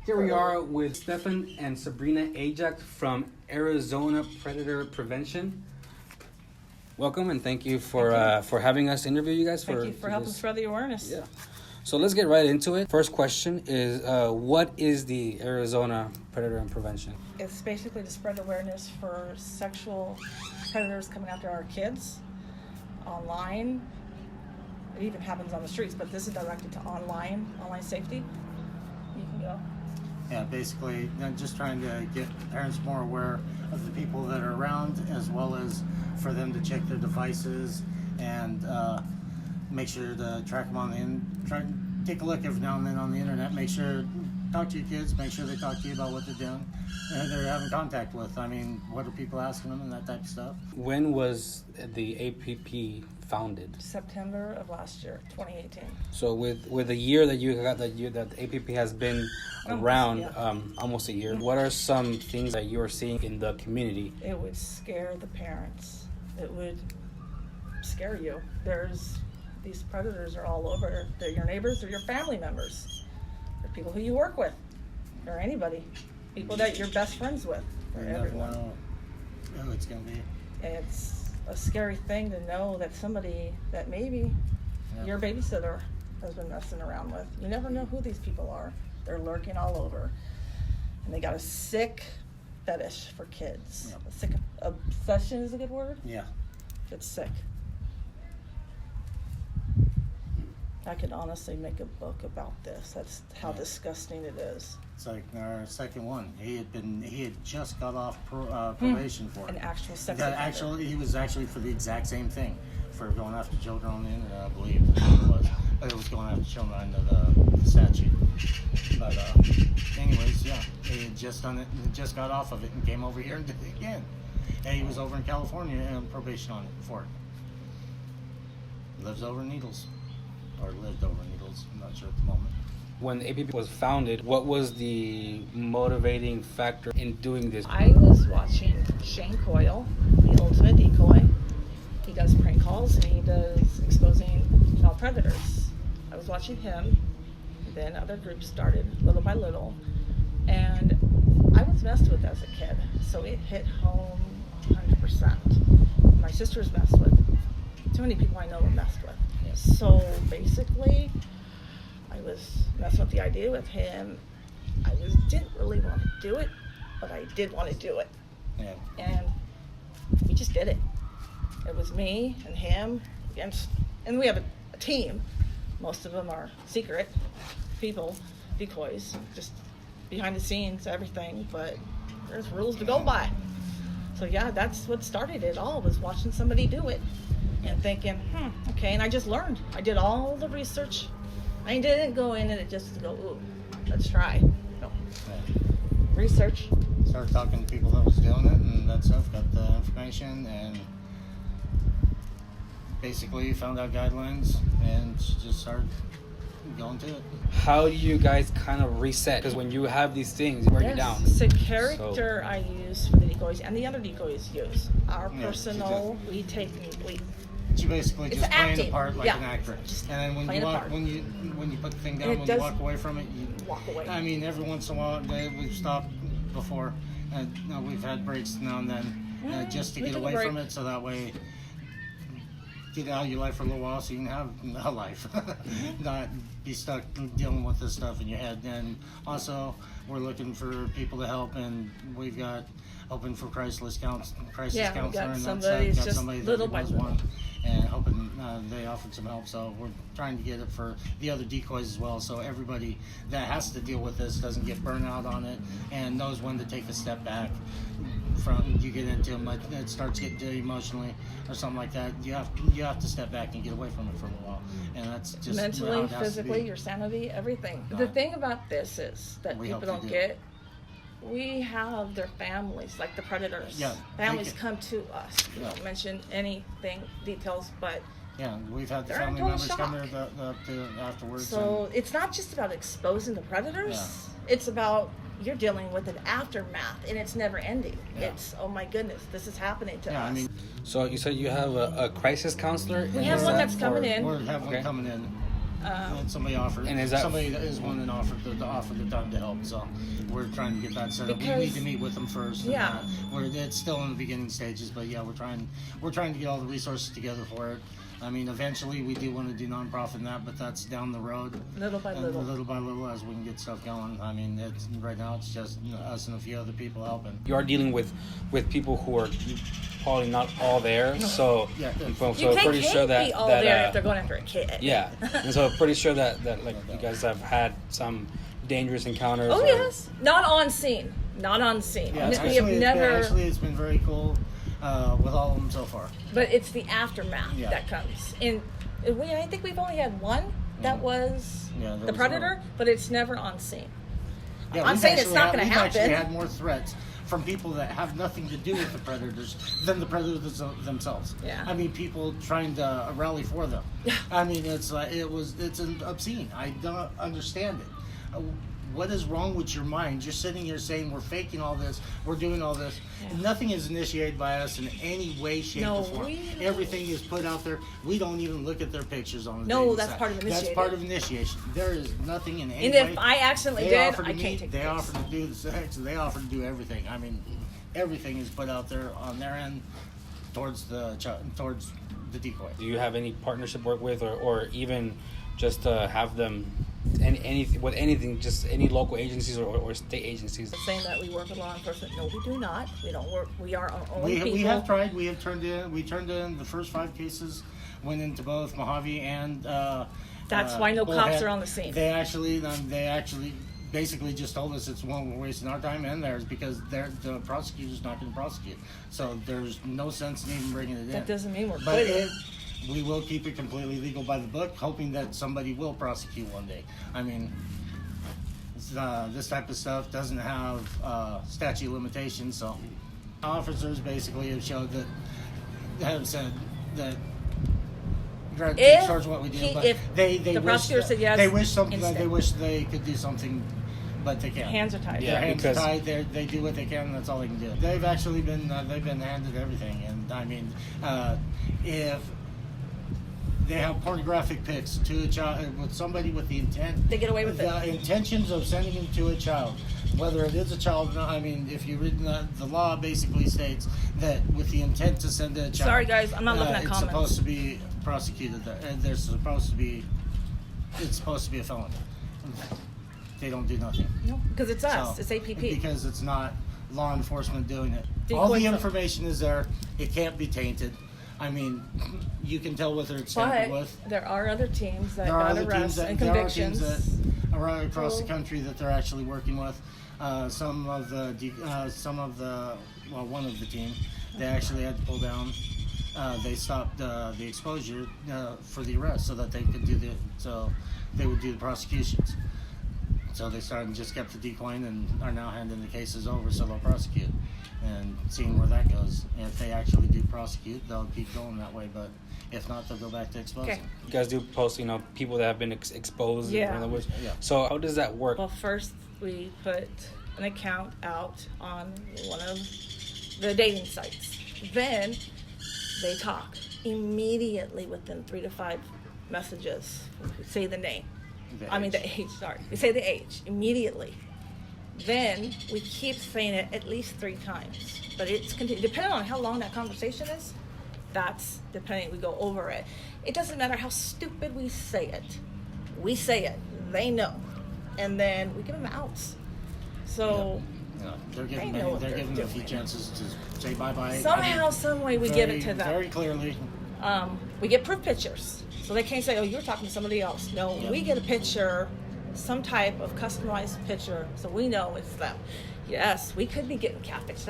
Here we are with Stefan and Sabrina Ajax from Arizona Predator Prevention. Welcome and thank you for having us interview you guys. Thank you for helping spread the awareness. Yeah. So let's get right into it. First question is, what is the Arizona Predator and Prevention? It's basically to spread awareness for sexual predators coming after our kids online. It even happens on the streets, but this is directed to online safety. You can go. Yeah, basically, just trying to get parents more aware of the people that are around, as well as for them to check their devices and make sure to track them on take a look every now and then on the internet. Make sure, talk to your kids, make sure they talk to you about what they're doing and who they're having contact with. I mean, what are people asking them and that type of stuff. When was the APP founded? September of last year, 2018. So with the year that you got that APP has been around, almost a year, what are some things that you are seeing in the community? It would scare the parents. It would scare you. These predators are all over. They're your neighbors, they're your family members. They're people who you work with, or anybody. People that you're best friends with, or everyone. Never know who it's going to be. It's a scary thing to know that somebody that maybe your babysitter has been messing around with. You never know who these people are. They're lurking all over. And they got a sick fetish for kids. Yep. A sick obsession is a good word? Yeah. It's sick. I could honestly make a book about this. That's how disgusting it is. It's like our second one. He had just got off probation for it. An actual sex offender. He was actually for the exact same thing, for going after children on the internet, I believe is what it was. But it was going after children under the statute. But anyways, yeah, he had just done it and just got off of it and came over here and did it again. And he was over in California and probation on it for it. Lives over in Needles. Or lived over in Needles, I'm not sure at the moment. When the APP was founded, what was the motivating factor in doing this? I was watching Shane Coyle, the ultimate decoy. He does prank calls and he does exposing child predators. I was watching him, then other groups started little by little, and I was messed with as a kid, so it hit home 100%. My sister was messed with. Too many people I know were messed with. So basically, I was messing with the idea with him. I didn't really want to do it, but I did want to do it. Yeah. And we just did it. It was me and him against, and we have a team. Most of them are secret people, decoys, just behind the scenes, everything, but there's rules to go by. So yeah, that's what started it all, was watching somebody do it. And thinking, okay, and I just learned. I did all the research. I didn't go in and just go, ooh, let's try. No. Yeah. Research. Started talking to people that was doing it and that stuff, got the information, and basically found out guidelines and just started going to it. How do you guys kind of reset? Because when you have these things, you break it down. It's a character I use for the decoys, and the other decoys use. Our personal, we You basically just playing the part like an actor. Just and then when you put the thing down, when you walk away from it, you walk away. I mean, every once in a while, we've stopped before, and we've had breaks now and then, just to get away from it, so that way, get out of your life for a little while so you can have a life. Not be stuck dealing with this stuff in your head. And also, we're looking for people to help, and we've got open for crisis counselor and that stuff. Got somebody that was one, and hoping they offered some help. So we're trying to get it for the other decoys as well, so everybody that has to deal with this doesn't get burnt out on it and knows when to take a step back from you get into it starts getting to you emotionally or something like that. You have to step back and get away from it for a little while, and that's just mentally, physically, your sanity, everything. The thing about this is that people don't get. We have their families, like the predators. Yeah, families come to us. We don't mention anything, details, but yeah, we've had the family members come there afterwards. So it's not just about exposing the predators. Yeah. It's about you're dealing with an aftermath, and it's never ending. Yeah. It's, oh my goodness, this is happening to us. I mean, so you said you have a crisis counselor? We have one that's coming in. We have one coming in. And somebody offered. And is that somebody is one that offered the time to help? So we're trying to get that set up. We need to meet with them first. Yeah. It's still in the beginning stages, but yeah, we're trying to get all the resources together for it. I mean, eventually we do want to do nonprofit and that, but that's down the road. Little by little. Little by little as we can get stuff going. I mean, right now it's just us and a few other people helping. You are dealing with people who are probably not all there, so Yeah. so You can't pretty sure that be all that, there if they're going after a kid. yeah, and so pretty sure that like you guys have had some dangerous encounters. Oh or- yes, not on scene. Not on scene. Yeah, We have never. it's been very cool with all of them so far. But it's the aftermath Yeah. that comes. And I think we've only had one that was Yeah, there the was predator, one. but it's never on scene. Yeah, I'm we've saying it's actually not going to We've actually happen. had more threats from people that have nothing to do with the predators than the predators themselves. Yeah. I mean, people trying to rally for them. I mean, it's obscene. I don't understand it. What is wrong with your mind? You're sitting here saying we're faking all this, we're doing all this. Yeah. Nothing is initiated by us in any way, shape, or form. Everything is put out there. We don't even look at their pictures on the No, dating that's site. part of initiating. That's part of initiation. There is nothing in any And way. if I accidentally They did, offer to I can't meet, take They the offer to do the sex. They offer to do everything. I mean, everything is put out there on their end towards the decoy. Do you have any partnership work with, or even just have them anything, just any local agencies or state agencies? Saying that we work with law enforcement. No, we do not. We don't work. We are our own people. We have tried. We turned in the first 5 cases. Went into both Mohave and. That's why no cops are on the scene. They actually basically just told us it's one we're wasting our time and theirs because the prosecutor's not going to prosecute. So there's no sense in even bringing it in. That doesn't mean we're But quitting. we will keep it completely legal by the book, hoping that somebody will prosecute one day. I mean, this type of stuff doesn't have statute of limitations, so officers basically have showed that have said that. If Charge what we do, he- but if they the wish prosecutor that- said yes, they wish something. instant. They wish they could do something, but they can't. Hands are tied. Yeah. Their hands because- are tied. They do what they can. And that's all they can do. They've actually been handed everything, and I mean, if they have pornographic pics to a child with somebody with the intent, They get away with the intentions of sending them to a child, whether it is a child or not. I mean, if you read the law, basically states that with the intent to send a child. Sorry, guys, I'm not looking at it's comments. supposed to be prosecuted. And it's supposed to be a felony. They don't do nothing. No, because it's us. So, It's APP. Because it's not law enforcement doing it. Decoy All the for- information is there. It can't be tainted. I mean, you can tell whether it's tampered But with. there are other teams that There are got other teams arrests that and there are convictions. teams that are across the country that they're actually working with. One of the team, they actually had to pull down. They stopped the exposure for the arrest so that they could they would do the prosecutions. So they started and just kept the decoying and are now handing the cases over so they'll prosecute and seeing where that goes. And if they actually do prosecute, they'll keep going that way. But if not, they'll go back to exposing. Okay. You guys do post, people that have been exposed. Yeah. In other words. Yeah. So how does that work? Well, first we put an account out on one of the dating sites. Then they talk immediately within 3 to 5 messages. Say the name. The age. Sorry, we say the age immediately. Then we keep saying it at least 3 times, but it's depending on how long that conversation is. That's depending. We go over it. It doesn't matter how stupid we say it. We say it. They know, and then we give them outs. So They're They giving know what they're they're giving them a few doing. chances to say bye bye. somehow, some way, we give it to them. very clearly. We get proof pictures, so they can't say, "Oh, you're talking to somebody else." No, Yeah. we get a picture, some type of customized picture, so we know it's them. Yes, we could be getting catfished.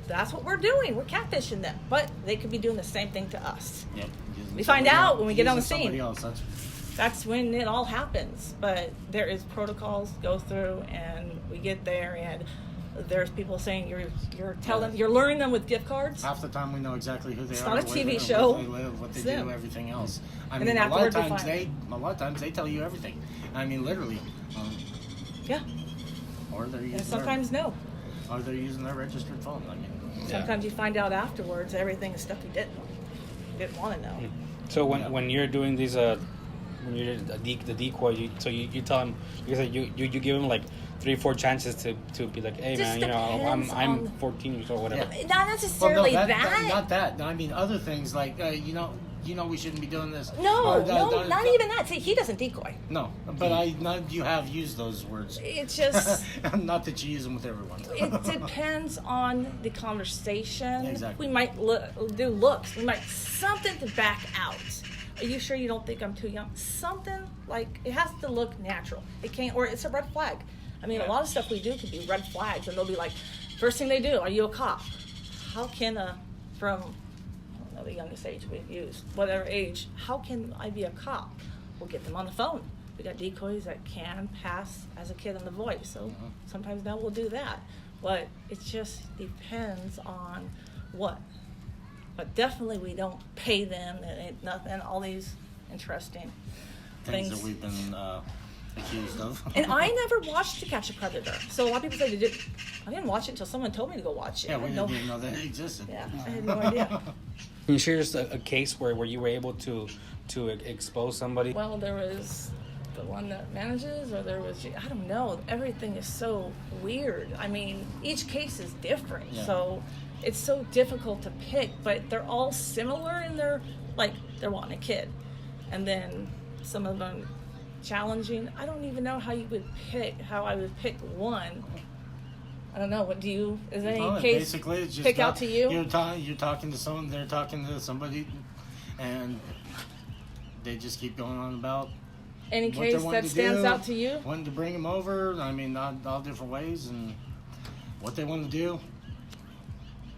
That's what we're doing. We're catfishing them, but they could be doing the same thing to us. Yep. We find out when we get on the Using scene. somebody else, That's when it all happens. But there is protocols go through, and we get there, and there's people saying you're luring them with gift cards. half the time we know exactly who they It's are. not a where TV they- show. What they live, what they It's do, them. everything else. I And mean, then a lot of afterwards we times they tell you everything. I mean, literally. Yeah, Or they're using and sometimes no. they're using their registered phone. I mean, Sometimes you find out afterwards everything is stuff you didn't want to know. So when you're doing these when you're the decoy, you tell him, you give him like 3-4 chances to be like, hey man, I'm 14 years old, whatever. Yeah. Not necessarily not that. I mean, other things like we shouldn't be doing this. No, not even that. See, he doesn't decoy. No, but you have used those words. It's just not that you use them with everyone. It depends on the conversation. Exactly. We might do looks. We might something to back out. Are you sure you don't think I'm too young? Something like it has to look natural. It can't, or it's a red flag. I mean, a lot of stuff we do could be red flags, and they'll be like, first thing they do, are you a cop? How can from, I don't know the youngest age we've used, whatever age, how can I be a cop? We'll get them on the phone. We got decoys that can pass as a kid on the voice, so sometimes now we'll do that. But it just depends on what. But definitely we don't pay them and nothing, all these interesting things that we've been accused of. And I never watched To Catch a Predator. So a lot of people say they did. I didn't watch it until someone told me to go watch it. Yeah, we didn't even know that it existed. Yeah, I had no idea. Can you share just a case where you were able to expose somebody? Well, there was the one that manages, or there was, I don't know. Everything is so weird. I mean, each case is different. Yeah. So it's so difficult to pick, but they're all similar in their, like, they're wanting a kid. And then some of them challenging. I don't even know how I would pick one. I don't know. What do you? Is there any case basically it's just pick out to you? You're talking to someone. They're talking to somebody, and they just keep going on about any case that stands out to you. Wanting to bring them over. I mean, all different ways and what they want to do.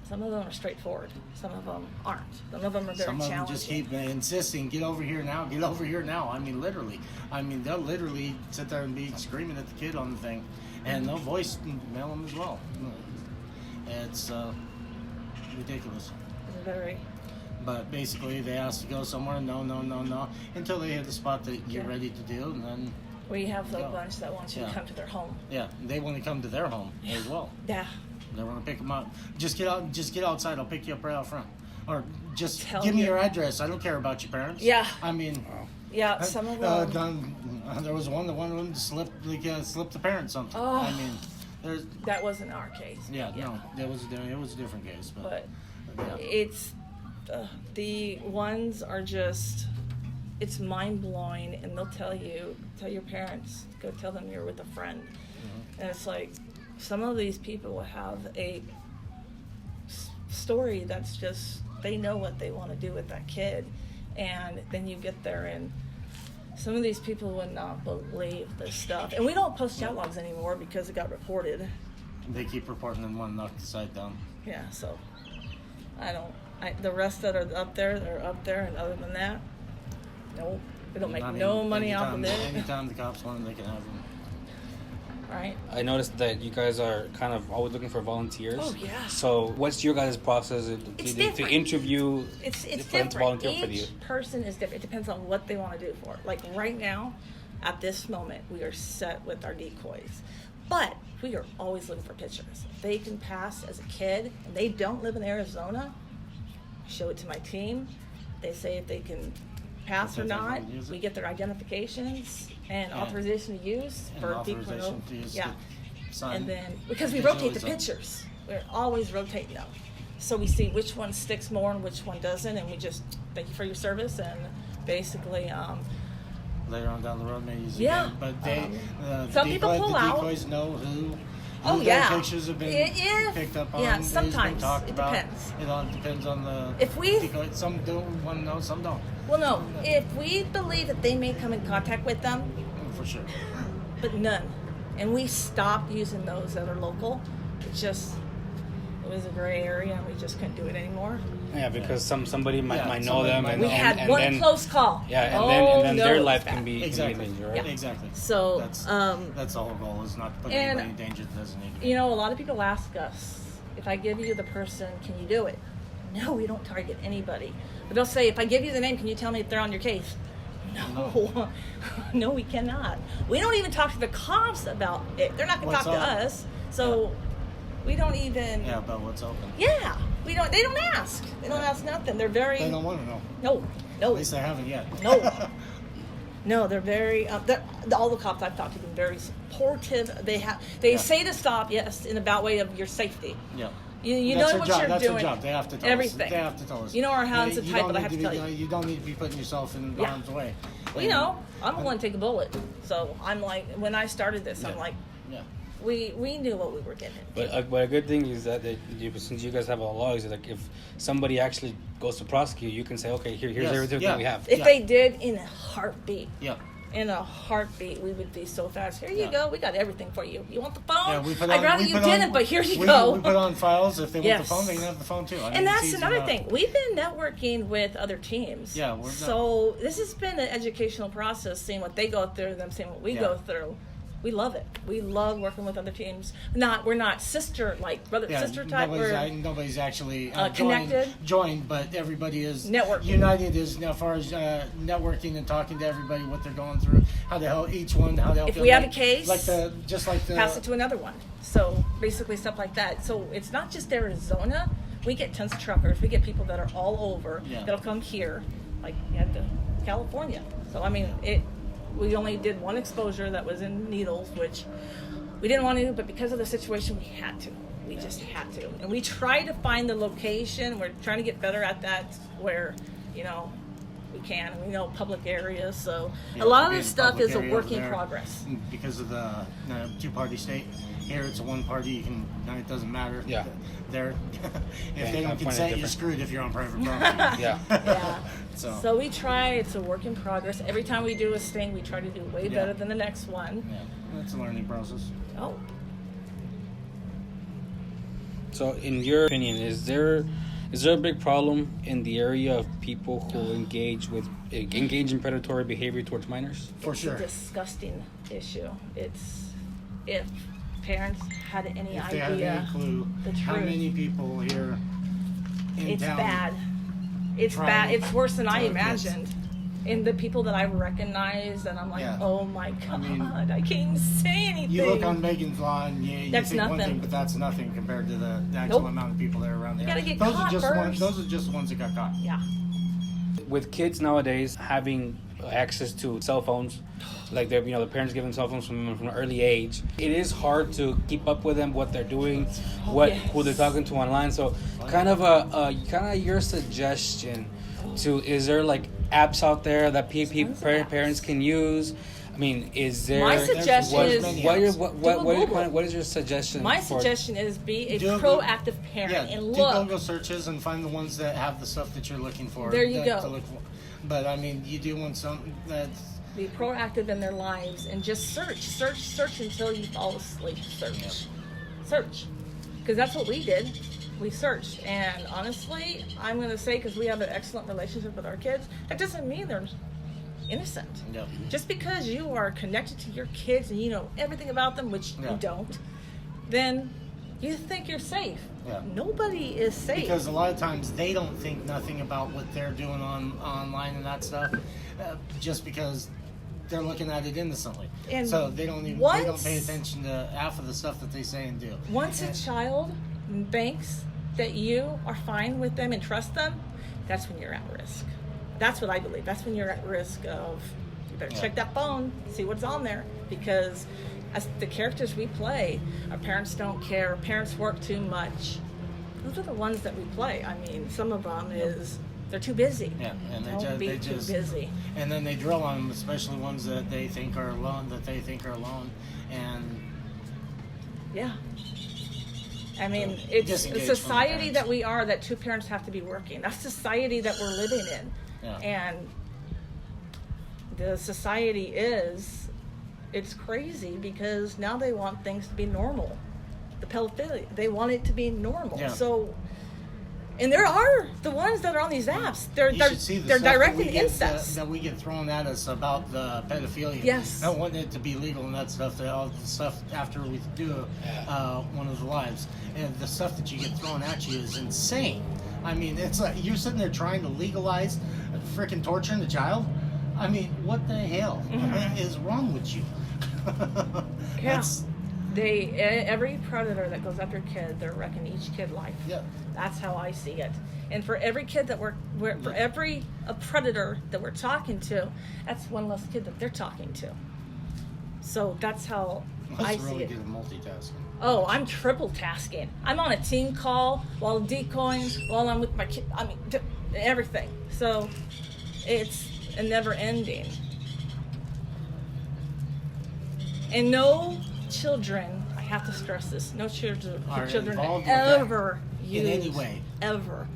Some of them are straightforward. Some of them aren't. Some of them are very challenging. Some of them just keep insisting, get over here now, get over here now. I mean, literally. I mean, they'll literally sit there and be screaming at the kid on the thing. And they'll voice mail them as well. It's ridiculous. It's very... But basically, they ask to go somewhere, no, until they hit the spot that you're ready to do, and then... We have the bunch that wants you to come to their home. Yeah, they want to come to their home as well. Yeah. They want to pick them up. Just get outside. I'll pick you up right out front. Or just Tell give me your address. I don't care about your parents. Yeah. I mean. Yeah. Some of them. There was one that slipped the parents something. Oh. I mean, that wasn't our case. Yeah. No. It was a different case. But it's the ones are just. It's mind blowing, and they'll tell your parents, go tell them you're with a friend, and it's like. Some of these people will have a story that's just, they know what they want to do with that kid. And then you get there and some of these people would not believe this stuff. And we don't post chat logs anymore because it got reported. They keep reporting and want to knock the site down. Yeah, so the rest that are up there, they're up there. And other than that, nope. We don't make no money off of it. Anytime the cops want them, they can have them. Right. I noticed that you guys are kind of always looking for volunteers. Oh, yeah. So what's your guys' process to interview it's for them different. to volunteer for you? Each person is different. It depends on what they want to do for it. Like right now, at this moment, we are set with our decoys. But we are always looking for pictures. If they can pass as a kid and they don't live in Arizona, show it to my team. They say if they can pass or not. We get their identifications and authorization to use for people. Yeah, and then because we rotate the pictures, we're always rotating them, so we see which one sticks more and which one doesn't, and we just thank you for your service and basically. Later on down the road, maybe use it yeah, again. But some people pull out. The decoys know who. Their pictures have been picked up on. Yeah, sometimes it depends. It all depends on the. If we decoy. Some don't want to know, some don't. Well, no. If we believe that they may come in contact with them, for sure. But none, and we stopped using those that are local. It was a gray area, and we just couldn't do it anymore. Yeah, because somebody might know them, and we had one then, close call. Yeah, and then their life can be exactly. in danger, right? Yeah. Exactly. So that's the whole goal, is not to put anybody in danger that doesn't need to be. You know, a lot of people ask us, if I give you the person, can you do it? No, we don't target anybody. But they'll say, if I give you the name, can you tell me if they're on your case? No, no, we cannot. We don't even talk to the cops about it. They're not going to talk to us. So we don't even. Yeah, about what's open. Yeah, we don't. They don't ask. They don't ask nothing. They're very. They don't want to know. No. At least they haven't yet. No. No, they're very. All the cops I've talked to have been very supportive. They say to stop, yes, in about way of your safety. Yeah. You That's know what job. you're That's doing. Their job. They have to tell everything. us. They have to tell us. You know our hounds are You tight, don't but I need have to tell you. You don't need to be putting yourself in harm's way. Well, you know, I'm the one to take a bullet. So I'm like, when I started this, I'm like, we knew what we were getting. But a good thing is that since you guys have all laws, like if somebody actually goes to prosecute, you can say, okay, here's everything we have. If they did, in a heartbeat. Yeah. In a heartbeat, we would be so fast. Here you go. We got everything for you. You want the phone? Yeah, I'd rather you didn't, but here you go. We put on files. If they want the phone, they can have the phone too. And that's another thing. We've been networking with other teams. Yeah. So this has been an educational process, seeing what they go through, them seeing what we go through. We love it. We love working with other teams. We're not sister type. Nobody's actually connected, joined, but everybody is networking. United as far as networking and talking to everybody what they're going through, how to help each one, how to help. If we have a case, pass it to another one. So basically stuff like that. So it's not just Arizona. We get tons of truckers. We get people that are all over that'll come here, like California. So I mean it. We only did one exposure that was in Needles, which we didn't want to, but because of the situation, we had to. We just had to. And we try to find the location. We're trying to get better at that where, we can. We know public areas. So a lot of this stuff is a work in progress. Because of the two-party state. Here it's a one-party. It doesn't matter. Yeah. If they don't consent, you're screwed if you're on private property. Yeah. So we try. It's a work in progress. Every time we do a sting, we try to do way better than the next one. Yeah, it's a learning process. Oh. So, in your opinion, is there a big problem in the area of people who engage in predatory behavior towards minors? For sure. It's a disgusting issue. If parents had any if they idea, had any clue the truth, how many people here in it's town bad. It's bad. It's worse than I imagined. And the people that I recognize, and I'm like, oh my God, I can't even say anything. You look on Megan's Law, and you that's think nothing. one thing, but that's nothing compared to the actual amount of people that are around there. You gotta get caught first. Those are just the ones that got caught. Yeah. With kids nowadays having access to cell phones, like the parents giving cell phones from an early age, it is hard to keep up with them, what they're doing, who they're talking to online. So, kind of your suggestion is there like apps out there that parents can use? I mean, is there? My suggestion is what is your suggestion? My suggestion is be a proactive parent and look. Do Google searches and find the ones that have the stuff that you're looking for. There you go. To look for. But I mean, you do want something that's be proactive in their lives and just search until you fall asleep. Search, because that's what we did. We searched, and honestly, I'm going to say, because we have an excellent relationship with our kids, that doesn't mean they're innocent. Yep. Just because you are connected to your kids and you know everything about them, which you don't, then you think you're safe. Yeah. Nobody is safe. Because a lot of times they don't think nothing about what they're doing online and that stuff, just because they're looking at it innocently. And so they don't pay attention to half of the stuff that they say and do. Once a child banks that you are fine with them and trust them, that's when you're at risk. That's what I believe. That's when you're at risk of, you better check that phone, see what's on there, because as the characters we play, our parents don't care, our parents work too much. Those are the ones that we play. I mean, some of them they're too busy. Yeah, and they just too busy. And then they drill on them, especially ones that they think are alone, and yeah. I mean, it's a society that we are, that two parents have to be working. That's society that we're living in. Yeah. And the society it's crazy because now they want things to be normal. The pedophilia, they want it to be normal. Yeah. So, and there are the ones that are on these apps. They're directing incest. That we get thrown at us about the pedophilia. Yes. I want it to be legal and that stuff. All the stuff after we do one of the lives, and the stuff that you get thrown at you is insane. I mean, it's like you're sitting there trying to legalize freaking torturing a child. I mean, what the hell is wrong with you? Every predator that goes after a kid, they're wrecking each kid life. Yeah. That's how I see it. And for every kid that for every predator that we're talking to, that's one less kid that they're talking to. So that's how I see really it. good at multitasking. Oh, I'm triple tasking. I'm on a team call while decoying, while I'm with my kid. I mean, everything. So it's a never ending. And no children, I have to stress this, no children involved with ever use, in any way. ever,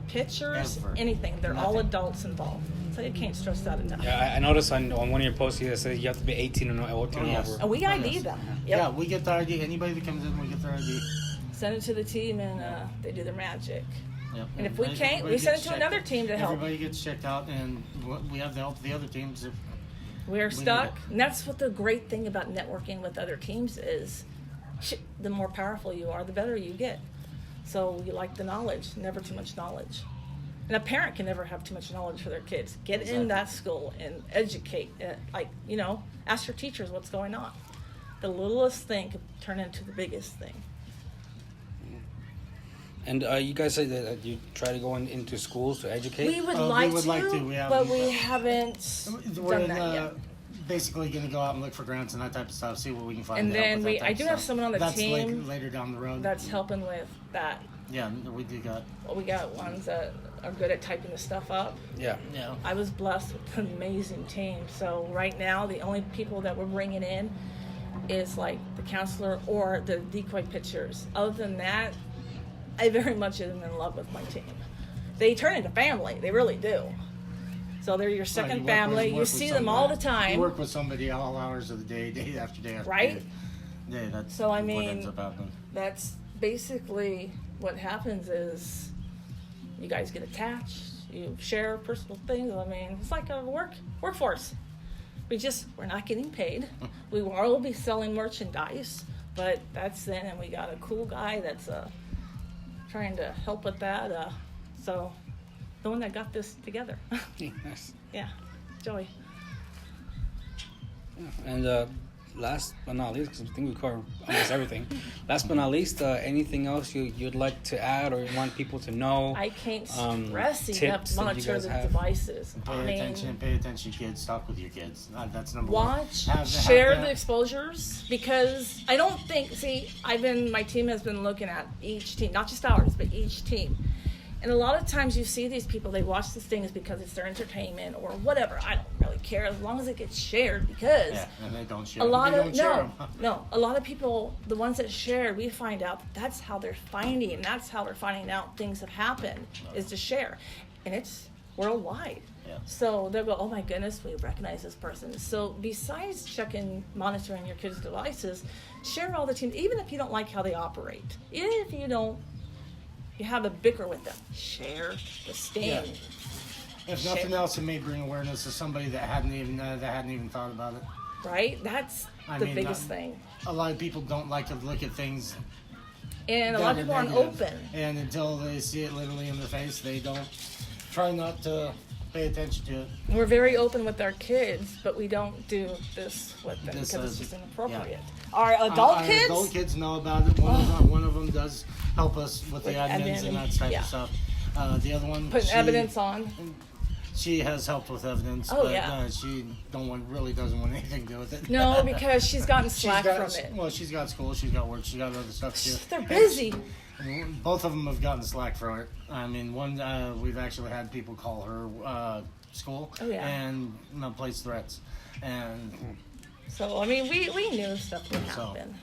pictures, Ever. anything. They're all Nothing. adults involved. So you can't stress that enough. Yeah, I noticed on one of your posts you said you have to be 18 and yes. over. And we ID yes. them. Yep. Yeah, we get the ID. Anybody that comes in, we get their ID. Send it to the team and they do their magic. Yep. And if we Everybody- can't, we everybody send it gets to checked another out. team to help. Everybody gets checked out, and we have the help of the other teams. If We're need stuck. it. And that's what the great thing about networking with other teams is. The more powerful you are, the better you get. So you like the knowledge, never too much knowledge. And a parent can never have too much knowledge for their kids. Get in that school and educate. Ask your teachers what's going on. The littlest thing could turn into the biggest thing. And you guys said that you try to go into schools to educate. We would like would to, like to. We but haven't. we haven't We're done that yet. basically going to go out and look for grants and that type of stuff, see what we can find. And to help then with that type I of do have stuff. someone on the That's team later down the road. that's helping with that. Yeah, we do got. Well, we got ones that are good at typing the stuff up. Yeah. Yeah. I was blessed with an amazing team. So right now, the only people that we're bringing in is like the counselor or the decoy pitchers. Other than that, I very much am in love with my team. They turn into family. They really do. So they're your second family. You see them all the time. You work with somebody all hours of the day, day after day after Right? day. That's So, I what mean, ends up happening. That's basically what happens is you guys get attached. You share personal things. I mean, it's like a workforce. We're not getting paid. We will be selling merchandise, but that's then, and we got a cool guy that's trying to help with that. So the one that got this together. Nice. Yeah, Joey. And last but not least, because I think we covered almost everything. Last but not least, anything else you'd like to add or you want people to know? I can't stress enough tips that you monitor guys the have? devices. Pay attention, kids. Talk with your kids. That's number Watch, one. share the exposures, because I don't think, my team has been looking at each team, not just ours, but each team. And a lot of times you see these people, they watch these things because it's their entertainment or whatever. I don't really care as long as it gets shared, because and they don't share. a lot they of don't share 'em. a lot of people, the ones that share, we find out that's how they're finding, that's how they're finding out things have happened, is to share, and it's worldwide. Yeah. So they'll go, oh my goodness, we recognize this person. So besides monitoring your kids' devices, share all the teams, even if you don't like how they operate, even if you have a bicker with them, share the stand. Yeah. If nothing else, it may bring awareness to somebody that hadn't even thought about it. Right? That's the biggest thing. A lot of people don't like to look at things. And a lot of people aren't open. And until they see it literally in their face, they don't try not to pay attention to it. We're very open with our kids, but we don't do this with them This because is- it's just inappropriate. yeah. Our adult Our kids, adult kids know about it. One of them does help us with the With admins and that type yeah. of stuff. The other one, putting evidence on. She has helped with evidence, Oh, but yeah. she really doesn't want anything to do with it. No, because she's gotten She's slack got, from it. Well, she's got school, she's got work, she's got other stuff too. They're busy. Both of them have gotten slack from it. I mean, one we've actually had people call her school Oh, yeah. and place threats, and So, I mean, we knew stuff would So- happen.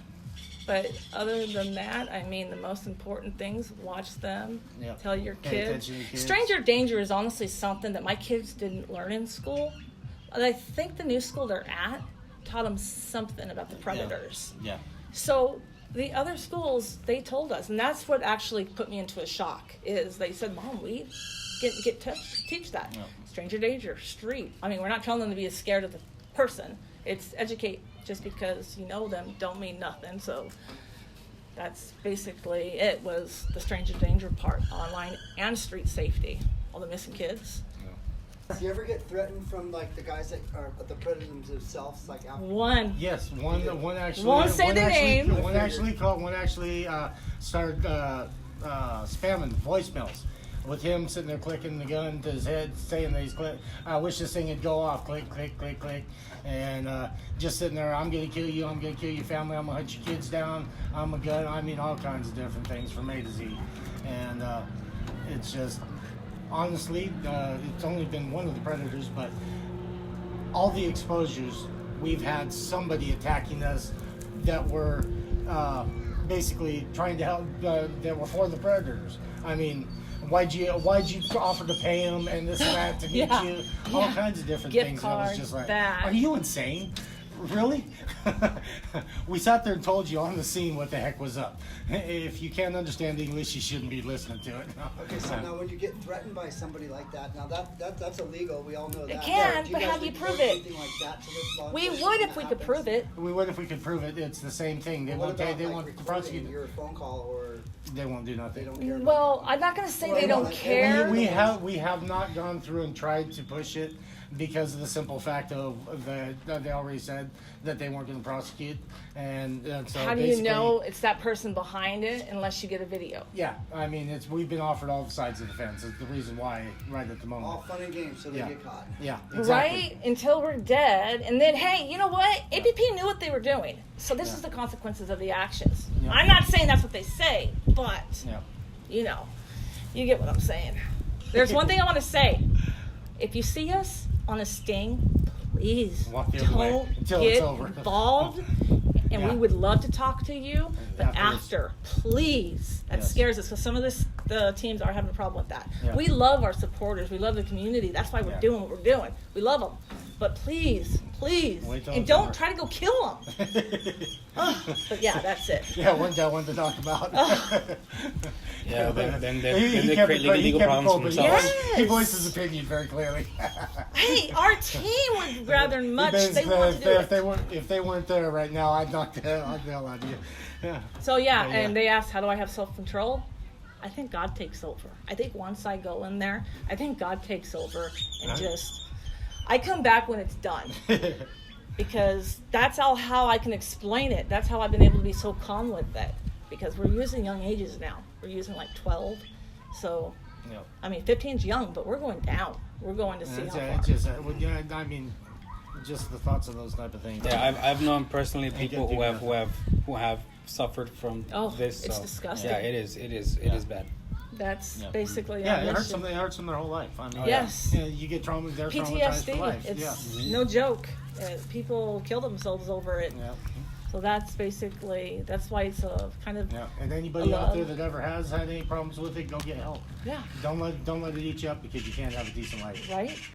But other than that, I mean, the most important things, watch them, Yep. tell your Pay kids. attention to kids. Stranger danger is honestly something that my kids didn't learn in school. And I think the new school they're at taught them something about the predators. yeah. So the other schools, they told us, and that's what actually put me into a shock, is they said, Mom, we teach that. Yeah. Stranger danger, street. I mean, we're not telling them to be scared of the person. It's educate. Just because you know them don't mean nothing. So that's basically it, was the stranger danger part, online and street safety. All the missing kids. Do you ever get threatened from like the guys that are the predators themselves, like out? One. Yes, one actually. Won't say the name. One actually started spamming voicemails. with him sitting there clicking the gun to his head, saying that he's I wish this thing would go off, click, click, click, click, and just sitting there, I'm gonna kill you, I'm gonna kill your family, I'm gonna hunt your kids down, I'm a gun. I mean, all kinds of different things from A to Z, and it's just honestly, it's only been one of the predators, but all the exposures, we've had somebody attacking us that were basically trying to help, that were for the predators. I mean, why'd you offer to pay them and this and that to meet you? All kinds of different Gift things. cards, And it was just like, that. are you insane? Really? We sat there and told you on the scene what the heck was up. If you can't understand English, you shouldn't be listening to it. Okay, so now when you get threatened by somebody like that, now that's illegal. We all know that. It can, Do but guys how do you report prove it? anything like that to the law We enforcement would when if we that could happens? prove it. We would if we could prove it. It's the same thing. They What won't. about They like won't the recording prosecutor. your phone call, or They won't do they nothing. don't care? Well, about that? I'm not going to say Well, they no, don't like, care. We have not gone through and tried to push it because of the simple fact of that they already said that they weren't going to prosecute, and so How do you basically- know it's that person behind it unless you get a video? Yeah, I mean, we've been offered all sides of the fence. It's the reason why, right at the moment. All fun and games, so they get caught. Yeah, exactly. Right? Until we're dead. And then, hey, you know what? APP knew what they were doing. So this is the consequences of the actions. Yeah. I'm not saying that's what they say, but, Yeah. you know, you get what I'm saying. There's one thing I want to say. If you see us on a sting, please Walk the other way don't until get it's over. involved. And we Yeah. would love to talk to you, but Afterwards. after, please. That Yes. scares us because some of the teams are having a problem with that. Yeah. We love our supporters. We love the community. That's why we're Yeah. doing what we're doing. We love them. But please, please, Wait till and it's don't over. try to go kill them. But yeah, that's it. Yeah, one guy wanted to talk about. Yeah, then He they kept create it- he legal kept it problems cool, for but themselves. Yes. He voiced his opinion very clearly. Hey, our team would rather much. He They basically, want to do if it. if they weren't there right now, I'd knock the hell out of you. Yeah. So yeah, Yeah. and they asked, how do I have self-control? I think God takes over. I think once I go in there, I think God takes over and just, I come back when it's done. Because that's how I can explain it. That's how I've been able to be so calm with it. Because we're using young ages now. We're using like 12. So, Yeah. I mean, 15's young, but we're going down. We're going to see It's, how it's far. just, yeah, I mean, just the thoughts of those type of things. Yeah, I've known personally They people get who have suffered from Oh, this. it's so, disgusting. Yeah, it is bad. That's Yeah. basically Yeah, our it hurts mission. them. It hurts them their whole life. I mean, Yes. yeah, you get trauma. They're traumatized for PTSD. life. It's Yeah. no joke. People kill themselves over it. Yeah. So that's basically, that's why it's a kind of, Yeah. And anybody A out there love. that ever has had any problems with it, go get help. yeah, Don't let it eat you up because you can't have a decent life. right?